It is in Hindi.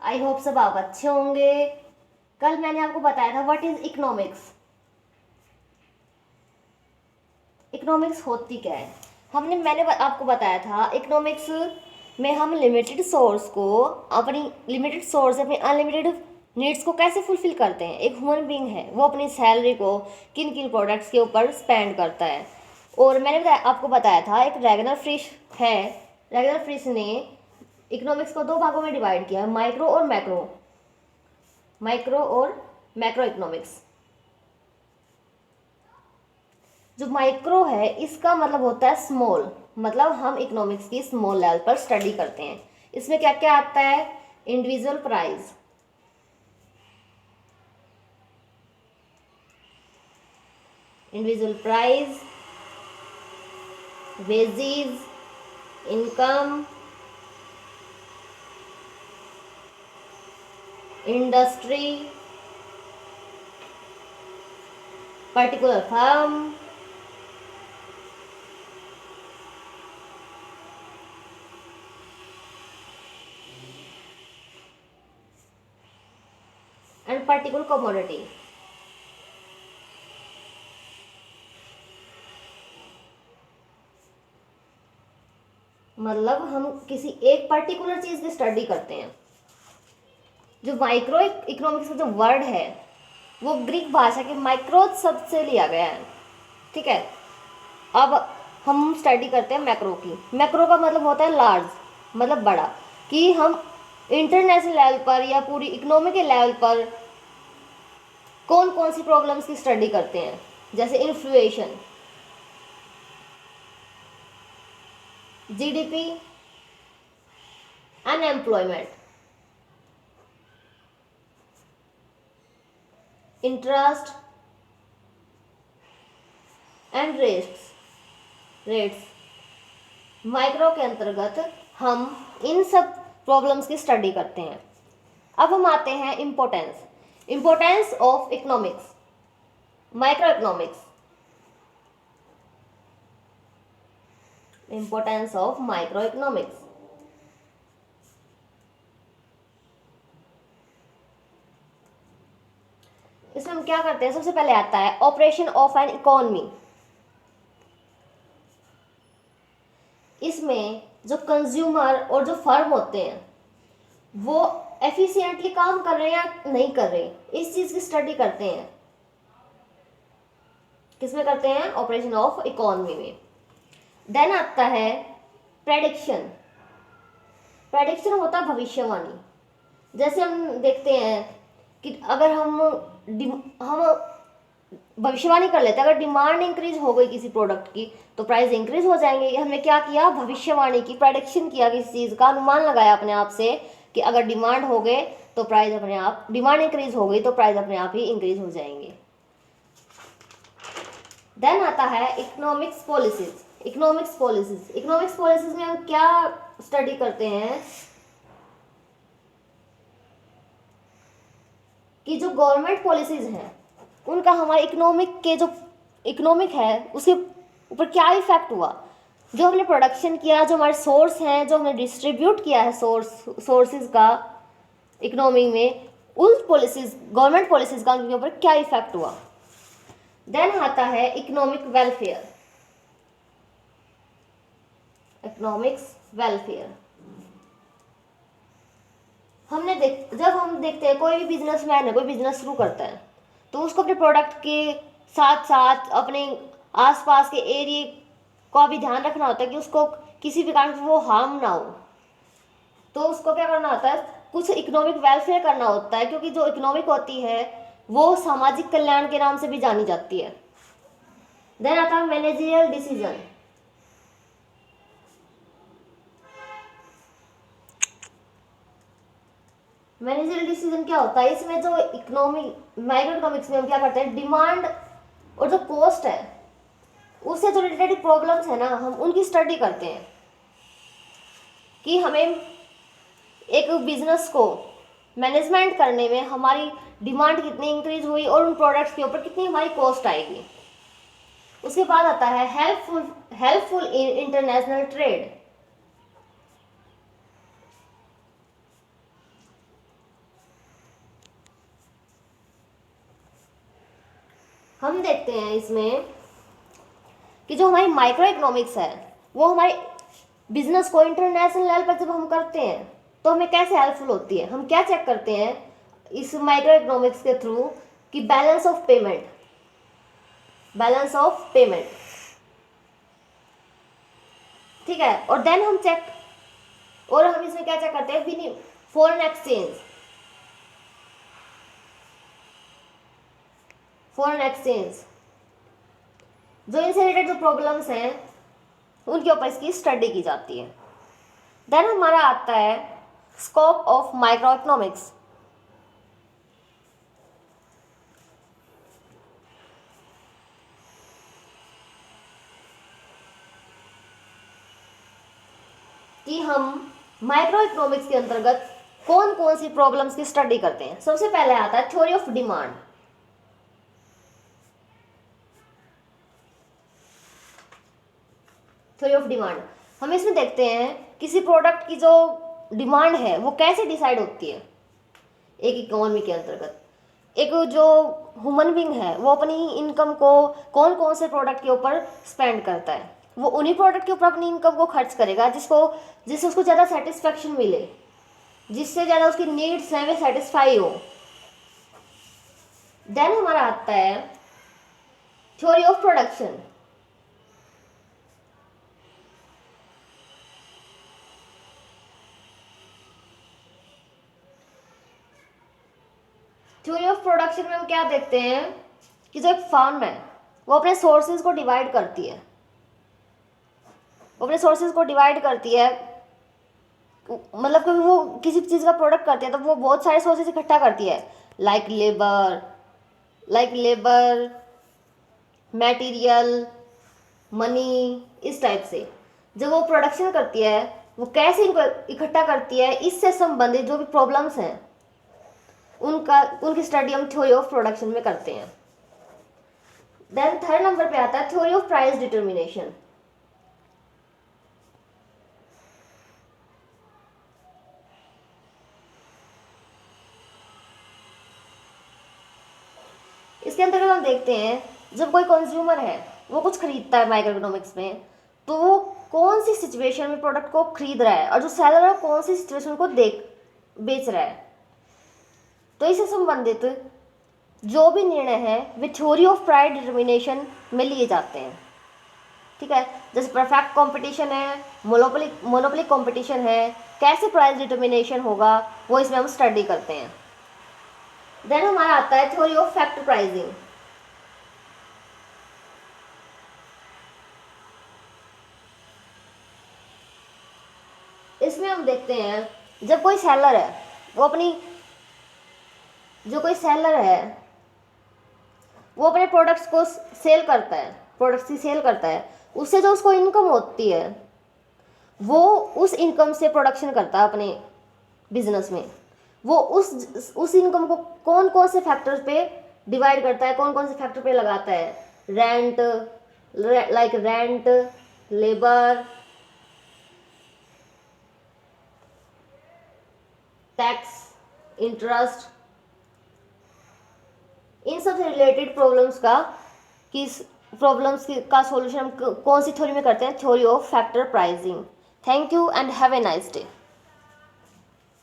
आई होप सब आप अच्छे होंगे। कल मैंने आपको बताया था व्हाट इज इकोनॉमिक्स। इकोनॉमिक्स होती क्या है। मैंने आपको बताया था इकोनॉमिक्स में हम लिमिटेड सोर्स को अपनी लिमिटेड सोर्स अपनी अनलिमिटेड नीड्स को कैसे फुलफिल करते हैं। एक ह्यूमन बीइंग है, वो अपनी सैलरी को किन किन प्रोडक्ट्स के ऊपर स्पेंड करता है। और मैंने आपको बताया था एक रेगनर फ्रिश है। रेगनर फ्रिश ने इकोनॉमिक्स को दो भागों में डिवाइड किया है, माइक्रो और मैक्रो। माइक्रो और मैक्रो इकोनॉमिक्स। जो माइक्रो है इसका मतलब होता है स्मॉल, मतलब हम इकोनॉमिक्स की स्मॉल लेवल पर स्टडी करते हैं। इसमें क्या क्या आता है, individual price, individual price, wages, income, industry, particular firm, and particular commodity. मतलब हम किसी एक पर्टिकुलर चीज की स्टडी करते हैं। जो माइक्रो इकोनॉमिक्स का जो वर्ड है वो ग्रीक भाषा के माइक्रोस शब्द से लिया गया है। ठीक है। अब हम स्टडी करते हैं मैक्रो की। मैक्रो का मतलब होता है लार्ज, मतलब बड़ा, कि हम इंटरनेशनल लेवल पर या पूरी इकोनॉमी के लेवल पर कौन कौन सी प्रॉब्लम्स की स्टडी करते हैं, जैसे inflation, GDP, unemployment, interest and rates. Micro के अंतर्गत हम इन सब प्रॉब्लम्स की स्टडी करते हैं। अब हम आते हैं importance of economics, micro economics. Importance of micro economics. इसमें हम क्या करते हैं, सबसे पहले आता है ऑपरेशन ऑफ एन इकोनॉमी। इसमें जो कंज्यूमर और जो फर्म होते हैं वो एफिशिएंटली काम कर रहे हैं या नहीं कर रहे, इस चीज की स्टडी करते हैं। किसमें करते हैं, ऑपरेशन ऑफ इकोनॉमी में। देन आता है प्रेडिक्शन। प्रेडिक्शन होता है भविष्यवाणी। जैसे हम देखते हैं कि अगर हम भविष्यवाणी कर लेते हैं, अगर डिमांड इंक्रीज हो गई किसी प्रोडक्ट की तो प्राइस इंक्रीज हो जाएंगे। हमने क्या किया, भविष्यवाणी की, प्रेडिक्शन किया, किसी चीज का अनुमान लगाया अपने आप से कि अगर डिमांड हो गए तो प्राइस अपने आप, डिमांड इंक्रीज हो गई तो प्राइस अपने आप ही इंक्रीज हो जाएंगे। देन आता है इकोनॉमिक्स पॉलिसीज। इकोनॉमिक्स पॉलिसीज में हम क्या स्टडी करते हैं कि जो गवर्नमेंट पॉलिसीज हैं उनका हमारे इकोनॉमिक है उसके ऊपर क्या इफेक्ट हुआ। जो हमने प्रोडक्शन किया, जो हमारे सोर्स हैं, जो हमने डिस्ट्रीब्यूट किया है सोर्सेज का इकोनॉमी में, उन पॉलिसीज, गवर्नमेंट पॉलिसीज का उनके ऊपर क्या इफेक्ट हुआ। देन आता है इकोनॉमिक वेलफेयर। इकोनॉमिक्स वेलफेयर जब हम देखते हैं कोई भी बिजनेसमैन है, कोई बिजनेस शुरू करता है तो उसको अपने प्रोडक्ट के साथ साथ अपने आसपास के एरिया का भी ध्यान रखना होता है कि उसको किसी भी कारण से वो हार्म ना हो। तो उसको क्या करना होता है, कुछ इकोनॉमिक वेलफेयर करना होता है, क्योंकि जो इकोनॉमिक होती है वो सामाजिक कल्याण के नाम से भी जानी जाती है। देन आता है मैनेजरियल डिसीजन। मैनेजरियल डिसीजन क्या होता है, इसमें जो माइक्रो इकोनॉमिक्स में हम क्या करते हैं, डिमांड और जो कॉस्ट है उससे जो रिलेटेड प्रॉब्लम्स है ना, हम उनकी स्टडी करते हैं कि हमें एक बिजनेस को मैनेजमेंट करने में हमारी डिमांड कितनी इंक्रीज हुई और उन प्रोडक्ट्स के ऊपर कितनी हमारी कॉस्ट आएगी। उसके बाद आता है हेल्पफुल इन इंटरनेशनल ट्रेड। हम देखते हैं इसमें कि जो हमारी माइक्रो इकोनॉमिक्स है वो हमारे बिजनेस को इंटरनेशनल लेवल पर जब हम करते हैं तो हमें कैसे हेल्पफुल होती है। हम क्या चेक करते हैं इस माइक्रो इकोनॉमिक्स के थ्रू कि balance of payment, balance of payment, ठीक है। और देन हम चेक, और हम इसमें क्या चेक करते हैं, फॉरेन एक्सचेंज, फॉरेन एक्सचेंज, जो इनसे रिलेटेड जो प्रॉब्लम्स हैं उनके ऊपर इसकी स्टडी की जाती है। देन हमारा आता है स्कोप ऑफ माइक्रो इकोनॉमिक्स। कि हम माइक्रो इकोनॉमिक्स के अंतर्गत कौन कौन सी प्रॉब्लम्स की स्टडी करते हैं। सबसे पहले आता है theory of demand. Theory of demand हम इसमें देखते हैं किसी प्रोडक्ट की जो डिमांड है वो कैसे डिसाइड होती है एक इकोनॉमी के अंतर्गत। एक जो ह्यूमन बीइंग है वो अपनी इनकम को कौन कौन से प्रोडक्ट के ऊपर स्पेंड करता है, वो उन्हीं प्रोडक्ट के ऊपर अपनी इनकम को खर्च करेगा जिससे उसको ज़्यादा सेटिस्फेक्शन मिले, जिससे ज़्यादा उसकी नीड्स हैं वे सेटिस्फाई हो। देन हमारा आता है theory of production. Theory of production में हम क्या देखते हैं कि जो एक फार्म है वो अपने सोर्सेज को डिवाइड करती है, वो अपने सोर्सेज को डिवाइड करती है। मतलब कि वो किसी चीज़ का प्रोडक्ट करती है तो वो बहुत सारे सोर्सेज इकट्ठा करती है, लाइक लेबर, मटेरियल, मनी, इस टाइप से। जब वो प्रोडक्शन करती है वो कैसे इनको इकट्ठा करती है, इससे संबंधित जो भी प्रॉब्लम्स हैं उनकी स्टडी हम थ्योरी ऑफ प्रोडक्शन में करते हैं। देन थर्ड नंबर पे आता है थ्योरी ऑफ प्राइस डिटर्मिनेशन। इसके अंतर्गत हम देखते हैं जब कोई कंज्यूमर है वो कुछ खरीदता है माइक्रो इकोनॉमिक्स में, तो वो कौन सी सिचुएशन में प्रोडक्ट को खरीद रहा है और जो सेलर है कौन सी सिचुएशन को बेच रहा है। तो इससे संबंधित जो भी निर्णय है वे थ्योरी ऑफ प्राइस डिटर्मिनेशन में लिए जाते हैं, ठीक है। जैसे परफेक्ट कंपटीशन है, मोनोपोली कंपटीशन है, कैसे प्राइस डिटर्मिनेशन होगा वो इसमें हम स्टडी करते हैं। देन हमारा आता है थ्योरी ऑफ फैक्टर प्राइसिंग। इसमें हम देखते हैं जब कोई सेलर है वो अपने प्रोडक्ट्स को सेल करता है, प्रोडक्ट्स की सेल करता है, उससे जो उसको इनकम होती है वो उस इनकम से प्रोडक्शन करता है अपने बिजनेस में। वो उस इनकम को कौन कौन से फैक्टर्स पे डिवाइड करता है, कौन कौन से फैक्टर पे लगाता है, रेंट, लेबर, टैक्स, इंटरेस्ट, इन सब से रिलेटेड प्रॉब्लम्स का सॉल्यूशन हम कौन सी थ्योरी में करते हैं, theory of factor pricing. Thank you and have a nice day.